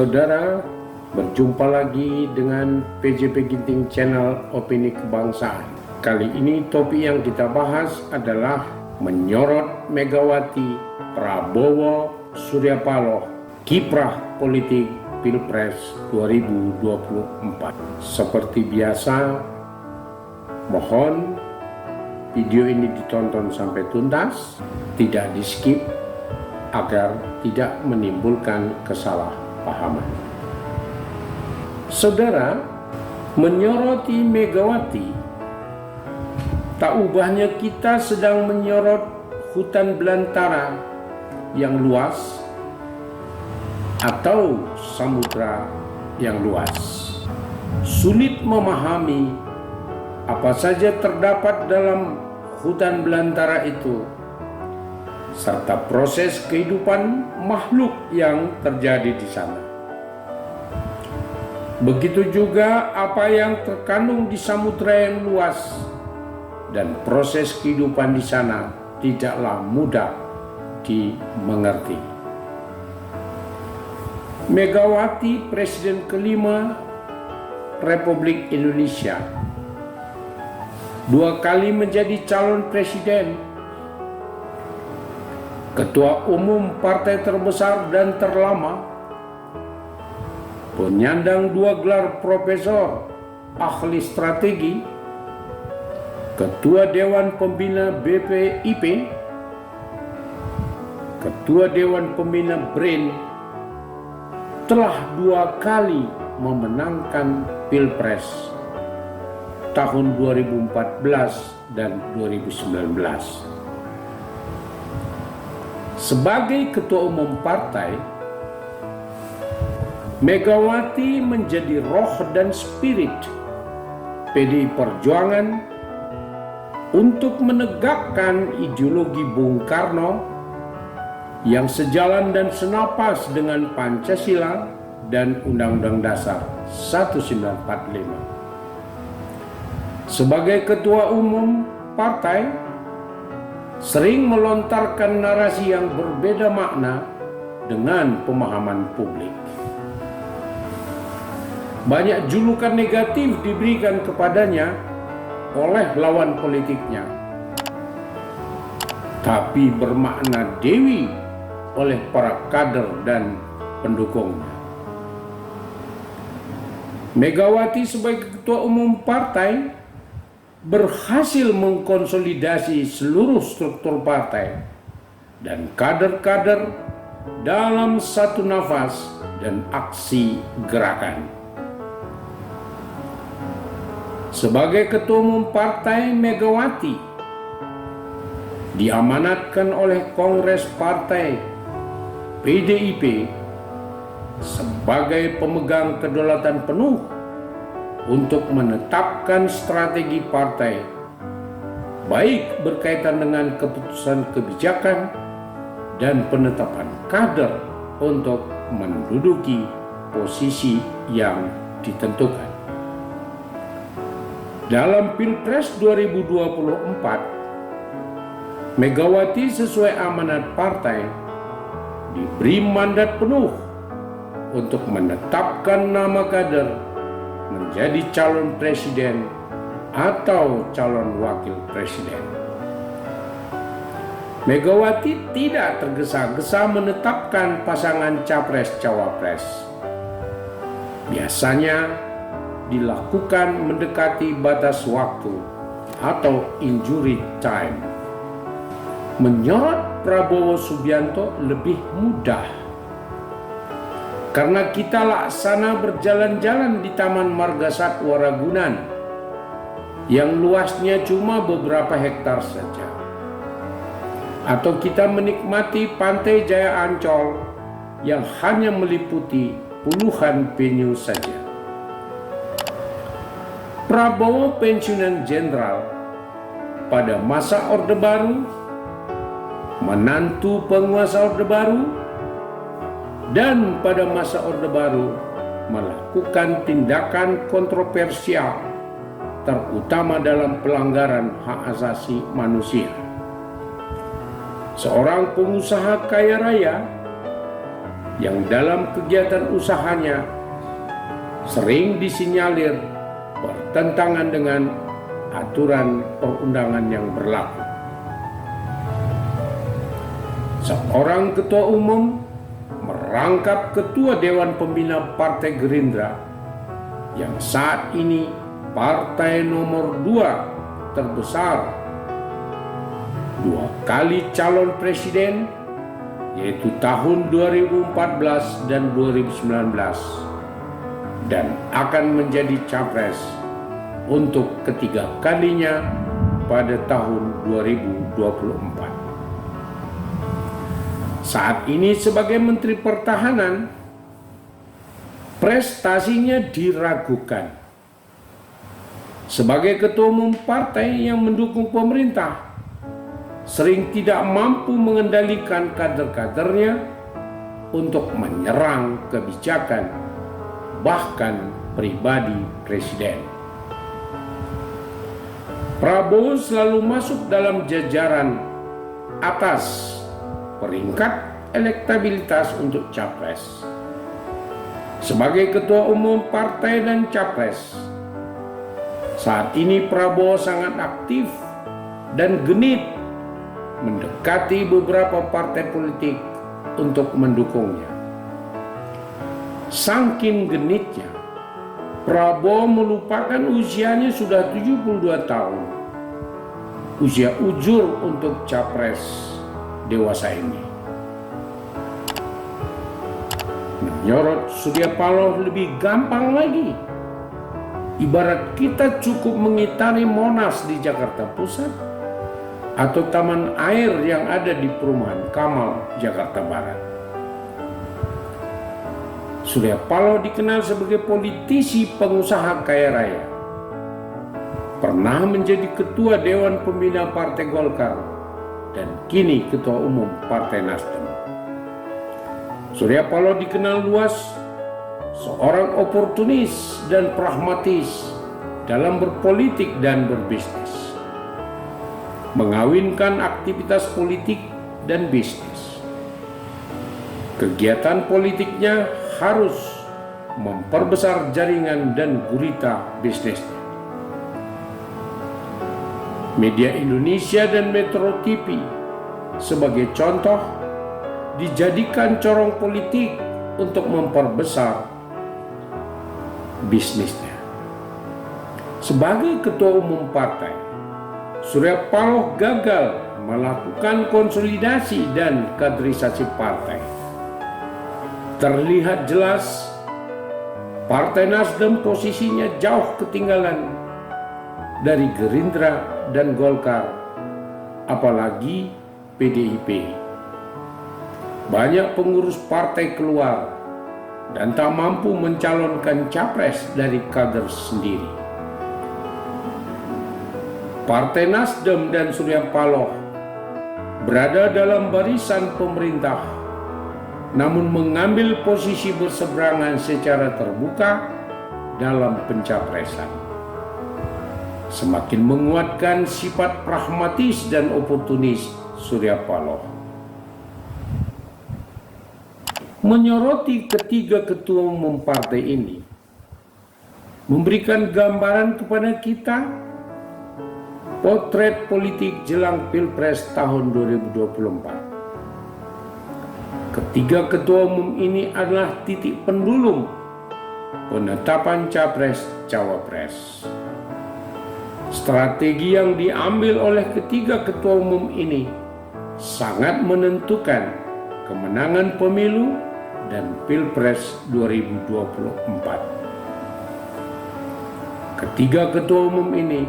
Saudara, berjumpa lagi dengan PJP Ginting Channel Opini Kebangsaan. Kali ini topik yang kita bahas adalah menyorot Megawati, Prabowo, Surya Paloh, kiprah politik Pilpres 2024. Seperti biasa, mohon video ini ditonton sampai tuntas, tidak di-skip agar tidak menimbulkan kesalahpahaman. Saudara, menyoroti Megawati, tak ubahnya kita sedang menyorot hutan belantara yang luas atau samudra yang luas. Sulit memahami apa saja terdapat dalam hutan belantara itu, serta proses kehidupan makhluk yang terjadi di sana. Begitu juga apa yang terkandung di samudra yang luas, dan proses kehidupan di sana tidaklah mudah dimengerti. Megawati, Presiden kelima Republik Indonesia, 2 kali menjadi calon presiden, ketua umum partai terbesar dan terlama, penyandang 2 gelar profesor ahli strategi, ketua Dewan Pembina BPIP, ketua Dewan Pembina BRIN, telah 2 kali memenangkan Pilpres tahun 2014 dan 2019. Sebagai ketua umum partai, Megawati menjadi roh dan spirit PDI Perjuangan untuk menegakkan ideologi Bung Karno yang sejalan dan senapas dengan Pancasila dan Undang-Undang Dasar 1945. Sebagai ketua umum partai, sering melontarkan narasi yang berbeda makna dengan pemahaman publik. Banyak julukan negatif diberikan kepadanya oleh lawan politiknya, tapi bermakna dewi oleh para kader dan pendukungnya. Megawati sebagai ketua umum partai berhasil mengkonsolidasi seluruh struktur partai dan kader-kader dalam satu nafas dan aksi gerakan. Sebagai ketua umum partai, Megawati diamanatkan oleh Kongres Partai PDIP sebagai pemegang kedaulatan penuh untuk menetapkan strategi partai, baik berkaitan dengan keputusan kebijakan dan penetapan kader untuk menduduki posisi yang ditentukan. Dalam Pilpres 2024, Megawati sesuai amanat partai diberi mandat penuh untuk menetapkan nama kader menjadi calon presiden atau calon wakil presiden. Megawati tidak tergesa-gesa menetapkan pasangan capres-cawapres. Biasanya dilakukan mendekati batas waktu atau injury time. Menyorot Prabowo Subianto lebih mudah karena kita laksana berjalan-jalan di Taman Marga Satwa Ragunan yang luasnya cuma beberapa hektar saja, atau kita menikmati Pantai Jaya Ancol yang hanya meliputi puluhan venue saja. Prabowo pensiunan jenderal pada masa Orde Baru, menantu penguasa Orde Baru, dan pada masa Orde Baru melakukan tindakan kontroversial, terutama dalam pelanggaran hak asasi manusia. Seorang pengusaha kaya raya yang dalam kegiatan usahanya sering disinyalir bertentangan dengan aturan perundangan yang berlaku. Seorang ketua umum merangkap ketua Dewan Pembina Partai Gerindra yang saat ini partai nomor 2 terbesar, 2 kali calon presiden, yaitu tahun 2014 dan 2019, dan akan menjadi capres untuk ketiga kalinya pada tahun 2024. Saat ini sebagai Menteri Pertahanan, prestasinya diragukan. Sebagai ketua umum partai yang mendukung pemerintah, sering tidak mampu mengendalikan kader-kadernya untuk menyerang kebijakan, bahkan pribadi presiden. Prabowo selalu masuk dalam jajaran atas peringkat elektabilitas untuk capres. Sebagai ketua umum partai dan capres, saat ini Prabowo sangat aktif dan genit mendekati beberapa partai politik untuk mendukungnya. Saking genitnya, Prabowo melupakan usianya sudah 72 tahun, usia ujur untuk capres dewasa ini. Menyorot Surya Paloh lebih gampang lagi. Ibarat kita cukup mengitari Monas di Jakarta Pusat atau taman air yang ada di perumahan Kamal, Jakarta Barat. Surya Paloh dikenal sebagai politisi pengusaha kaya raya. Pernah menjadi ketua Dewan Pembina Partai Golkar dan kini ketua umum Partai Nasdem. Surya Paloh dikenal luas seorang oportunis dan pragmatis dalam berpolitik dan berbisnis, mengawinkan aktivitas politik dan bisnis. Kegiatan politiknya harus memperbesar jaringan dan gurita bisnisnya. Media Indonesia dan Metro TV sebagai contoh dijadikan corong politik untuk memperbesar bisnisnya. Sebagai ketua umum partai, Surya Paloh gagal melakukan konsolidasi dan kaderisasi partai. Terlihat jelas Partai Nasdem posisinya jauh ketinggalan dari Gerindra dan Golkar, apalagi PDIP. Banyak pengurus partai keluar dan tak mampu mencalonkan capres dari kader sendiri. Partai Nasdem dan Surya Paloh berada dalam barisan pemerintah, namun mengambil posisi berseberangan secara terbuka dalam pencapresan. Semakin menguatkan sifat pragmatis dan oportunis Surya Paloh. Menyoroti ketiga ketua umum partai ini memberikan gambaran kepada kita potret politik jelang Pilpres tahun 2024. Ketiga ketua umum ini adalah titik pendulum penetapan capres-cawapres. Strategi yang diambil oleh ketiga ketua umum ini sangat menentukan kemenangan pemilu dan Pilpres 2024. Ketiga ketua umum ini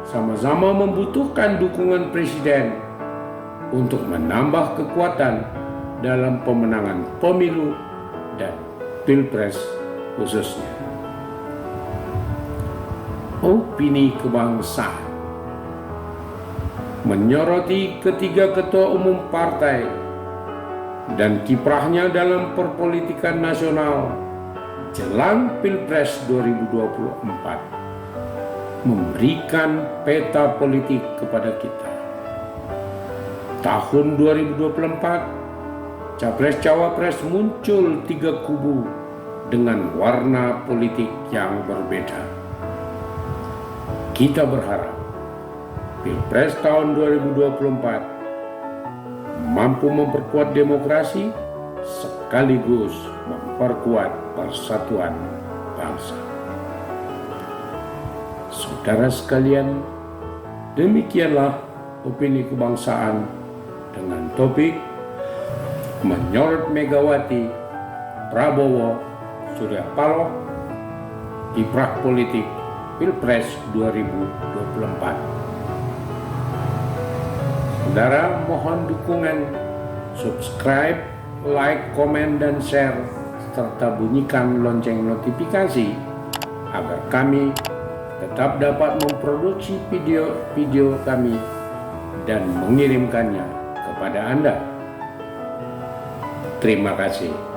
sama-sama membutuhkan dukungan presiden untuk menambah kekuatan dalam pemenangan pemilu dan Pilpres khususnya. Opini kebangsaan menyoroti ketiga ketua umum partai dan kiprahnya dalam perpolitikan nasional jelang Pilpres 2024 memberikan peta politik kepada kita. Tahun 2024 Capres-cawapres muncul 3 kubu dengan warna politik yang berbeda. Kita berharap Pilpres tahun 2024 mampu memperkuat demokrasi sekaligus memperkuat persatuan bangsa. Saudara sekalian, demikianlah opini kebangsaan dengan topik menyorot Megawati, Prabowo, Surya Paloh, kiprah politik Pilpres 2024. Saudara, mohon dukungan, subscribe, like, komen, dan share, serta bunyikan lonceng notifikasi agar kami tetap dapat memproduksi video-video kami dan mengirimkannya kepada Anda. Terima kasih.